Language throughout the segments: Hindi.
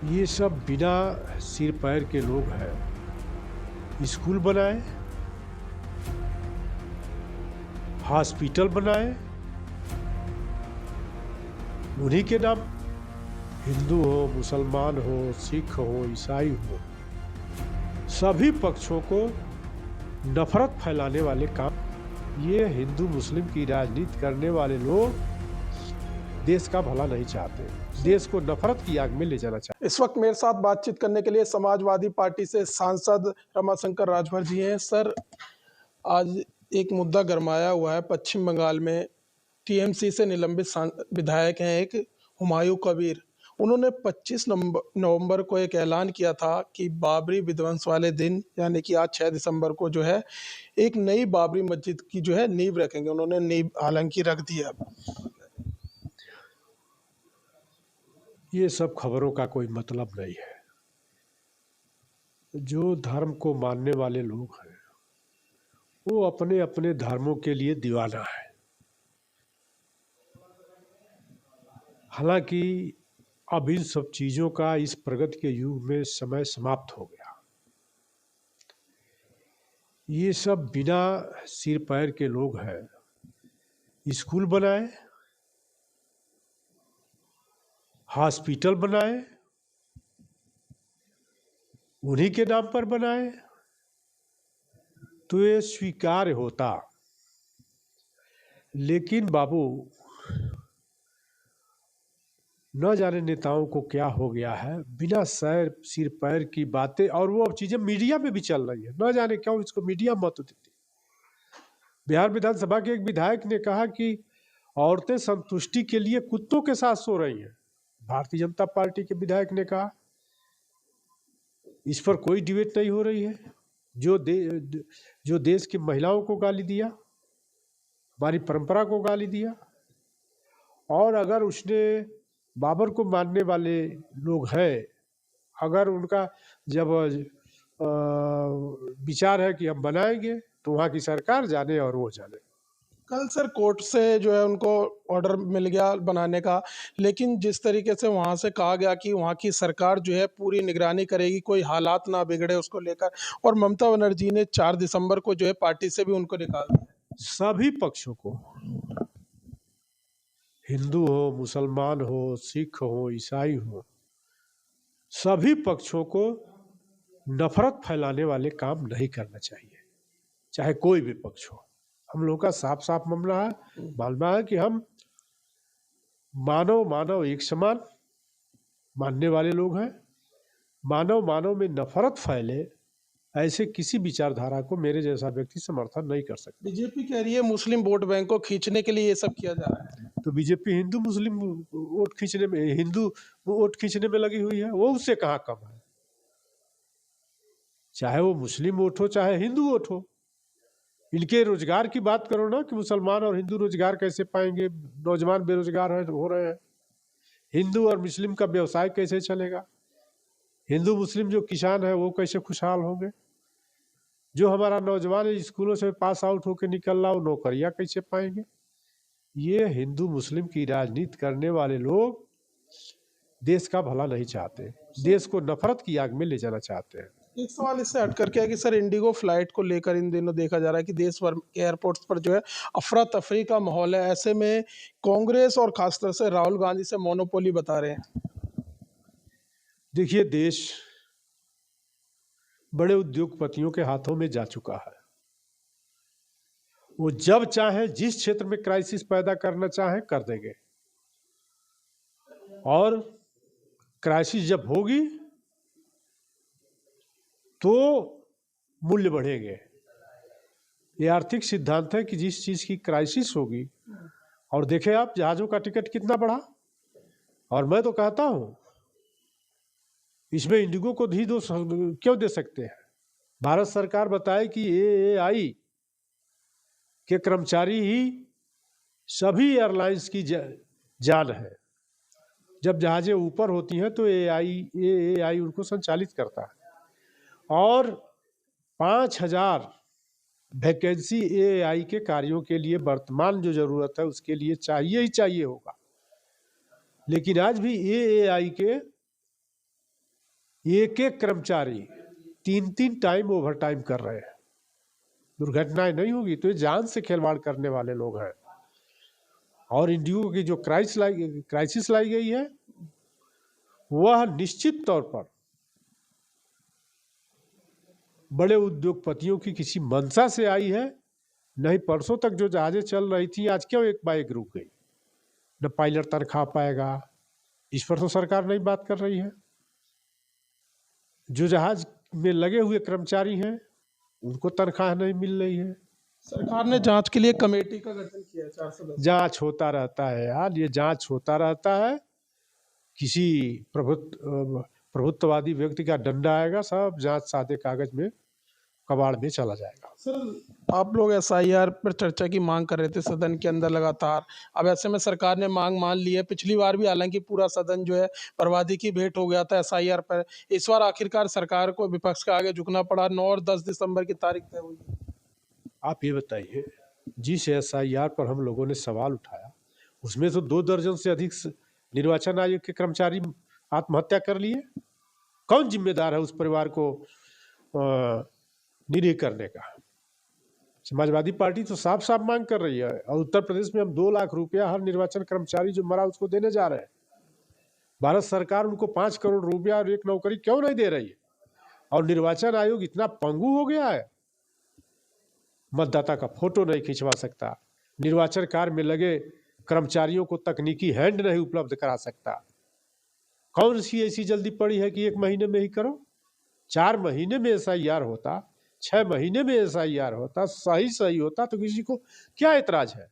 ये सब बिना सिर पैर के लोग हैं। स्कूल बनाए, हॉस्पिटल बनाए, उन्हीं के नाम। हिंदू हो, मुसलमान हो, सिख हो, ईसाई हो, सभी पक्षों को नफरत फैलाने वाले काम। ये हिंदू मुस्लिम की राजनीति करने वाले लोग देश का भला नहीं चाहते, देश को नफरत की आग में ले जाना चाहते। इस वक्त मेरे साथ बातचीत करने के लिए समाजवादी पार्टी से सांसद रमाशंकर राजभर जी हैं। सर, आज एक मुद्दा गरमाया हुआ है। पश्चिम बंगाल में टीएमसी से निलंबित विधायक हैं एक हुमायूं कबीर। उन्होंने 25 नवंबर को एक ऐलान किया था कि बाबरी विध्वंस वाले दिन यानी कि आज 6 दिसंबर को जो है एक नई बाबरी मस्जिद की जो है नींव रखेंगे। उन्होंने नींव हालांकि रख दी है अब। ये सब खबरों का कोई मतलब नहीं है। जो धर्म को मानने वाले लोग हैं वो अपने अपने धर्मों के लिए दीवाना है। हालांकि अब इन सब चीजों का इस प्रगति के युग में समय समाप्त हो गया। ये सब बिना सिर पैर के लोग हैं। स्कूल बनाए, हॉस्पिटल बनाए, उन्हीं के नाम पर बनाए तो ये स्वीकार्य होता। लेकिन बाबू, न जाने नेताओं को क्या हो गया है, बिना सिर पैर की बातें, और वो अब चीजें मीडिया में भी चल रही है। न जाने क्यों इसको मीडिया महत्व देती। बिहार विधानसभा के एक विधायक ने कहा कि औरतें संतुष्टि के लिए कुत्तों के साथ सो रही हैं। भारतीय जनता पार्टी के विधायक ने कहा इस पर कोई डिबेट नहीं हो रही है। जो देश की महिलाओं को गाली दिया, हमारी परंपरा को गाली दिया। और अगर उसने बाबर को मानने वाले लोग हैं, अगर उनका जब विचार है कि हम बनाएंगे तो वहाँ की सरकार जाने और वो जाने। कल सर कोर्ट से जो है उनको ऑर्डर मिल गया बनाने का, लेकिन जिस तरीके से वहां से कहा गया कि वहां की सरकार जो है पूरी निगरानी करेगी, कोई हालात ना बिगड़े उसको लेकर, और ममता बनर्जी ने 4 दिसंबर को जो है पार्टी से भी उनको निकाल दिया। सभी पक्षों को, हिंदू हो, मुसलमान हो, सिख हो, ईसाई हो, सभी पक्षों को नफरत फैलाने वाले काम नहीं करना चाहिए, चाहे कोई भी पक्ष हो। हम लोगों का साफ साफ मानना है कि हम मानव एक समान मानने वाले लोग हैं। मानव में नफरत फैले ऐसे किसी विचारधारा को मेरे जैसा व्यक्ति समर्थन नहीं कर सकता। बीजेपी कह रही है मुस्लिम वोट बैंक को खींचने के लिए ये सब किया जा रहा है। तो बीजेपी हिंदू मुस्लिम वोट खींचने में, हिंदू वोट खींचने में लगी हुई है। वो उससे कहाँ कम है। चाहे वो मुस्लिम वोट हो, चाहे हिंदू वोट हो। इनके रोजगार की बात करो ना कि मुसलमान और हिंदू रोजगार कैसे पाएंगे। नौजवान बेरोजगार हो रहे हैं। हिंदू और मुस्लिम का व्यवसाय कैसे चलेगा। हिंदू मुस्लिम जो किसान है वो कैसे खुशहाल होंगे। जो हमारा नौजवान स्कूलों से पास आउट होकर निकल रहा, वो नौकरियां कैसे पाएंगे। ये हिंदू मुस्लिम की राजनीति करने वाले लोग देश का भला नहीं चाहते, देश को नफरत की आग में ले जाना चाहते हैं। एक सवाल इससे हट करके है कि सर, इंडिगो फ्लाइट को लेकर इन दिनों देखा जा रहा है कि देश भर के एयरपोर्ट्स पर जो है अफरा तफरी का माहौल है। ऐसे में कांग्रेस और खासतौर से राहुल गांधी से मोनोपोली बता रहे हैं। देखिए, देश बड़े उद्योगपतियों के हाथों में जा चुका है। वो जब चाहे जिस क्षेत्र में क्राइसिस पैदा करना चाहे कर देंगे, और क्राइसिस जब होगी तो मूल्य बढ़ेंगे। ये आर्थिक सिद्धांत है कि जिस चीज की क्राइसिस होगी, और देखें आप जहाजों का टिकट कितना बढ़ा। और मैं तो कहता हूं इसमें इंडिगो को भी दोष क्यों दे सकते हैं। भारत सरकार बताए कि एएआई के कर्मचारी ही सभी एयरलाइंस की जान है। जब जहाजें ऊपर होती हैं तो एएआई उनको संचालित करता है। और 5000 वैकेंसी एएआई के कार्यों के लिए वर्तमान जो जरूरत है उसके लिए चाहिए ही चाहिए होगा। लेकिन आज भी एएआई के एक एक कर्मचारी 3-3 टाइम ओवर टाइम कर रहे हैं। दुर्घटनाएं नहीं होगी तो ये जान से खिलवाड़ करने वाले लोग हैं। और इंडियो की जो क्राइसिस लाई गई है वह निश्चित तौर पर बड़े उद्योगपतियों की किसी मंशा से आई है। नहीं, परसों तक जो जहाजें चल रही थी आज क्यों एक बाइक रुक गई? न पायलट तनख्वाह पाएगा, इस पर तो सरकार नहीं बात कर रही है। जो जहाज में लगे हुए कर्मचारी हैं उनको तनख्वाह नहीं मिल रही है। सरकार ने जांच के लिए कमेटी का गठन किया है 4 सदस्य। जांच होता रहता है यार, ये जांच होता रहता है। किसी प्रभुत्ववादी व्यक्ति का डंडा आएगा, सब जांच सादे कागज में कबाड़ में चला जाएगा। सर, आप लोग एसआईआर पर चर्चा की मांग कर रहे थे सदन के अंदर लगातार। अब ऐसे में सरकार ने मांग मान ली है। पिछली बार भी हालांकि पूरा सदन जो है बर्बादी की भेंट हो गया था एसआईआर पर। इस बार आखिरकार सरकार को विपक्ष के आगे झुकना पड़ा। 9 और 10 दिसंबर की तारीख तय हुई। आप ये बताइए, जिस एसआईआर पर हम लोगों ने सवाल उठाया उसमें तो 2 दर्जन से अधिक निर्वाचन आयोग के कर्मचारी आत्महत्या कर लिए। कौन जिम्मेदार है उस परिवार को निरीह करने का? समाजवादी पार्टी तो साफ साफ मांग कर रही है। और उत्तर प्रदेश में हम 2 लाख रुपया हर निर्वाचन कर्मचारी जो मरा उसको देने जा रहे हैं। भारत सरकार उनको 5 करोड़ रुपया और एक नौकरी क्यों नहीं दे रही है? और निर्वाचन आयोग इतना पंगु हो गया है, मतदाता का फोटो नहीं खिंचवा सकता, निर्वाचन कार्य में लगे कर्मचारियों को तकनीकी हैंड नहीं उपलब्ध करा सकता। कौन सी ऐसी जल्दी पड़ी है कि 1 महीने में ही करो? 4 महीने में एसआईआर होता, 6 महीने में एसआईआर होता, सही होता तो किसी को क्या एतराज है?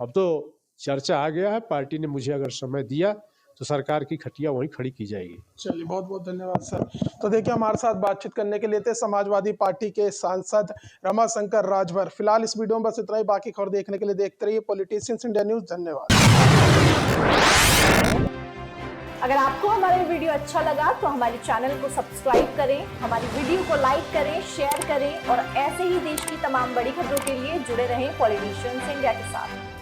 अब तो चर्चा आ गया है। पार्टी ने मुझे अगर समय दिया तो सरकार की खटिया वहीं खड़ी की जाएगी। चलिए, बहुत बहुत धन्यवाद सर। तो देखिए, हमारे साथ बातचीत करने के लिए थे समाजवादी पार्टी के सांसद रमाशंकर राजभर। फिलहाल इस वीडियो में बस इतना ही। बाकी खबर देखने के लिए देखते रहिए पॉलिटिशियंस इंडिया न्यूज। धन्यवाद। अगर आपको हमारा वीडियो अच्छा लगा तो हमारे चैनल को सब्सक्राइब करें, हमारी वीडियो को लाइक करें, शेयर करें और ऐसे ही देश की तमाम बड़ी खबरों के लिए जुड़े रहें पॉलिटिशियंस इंडिया के साथ।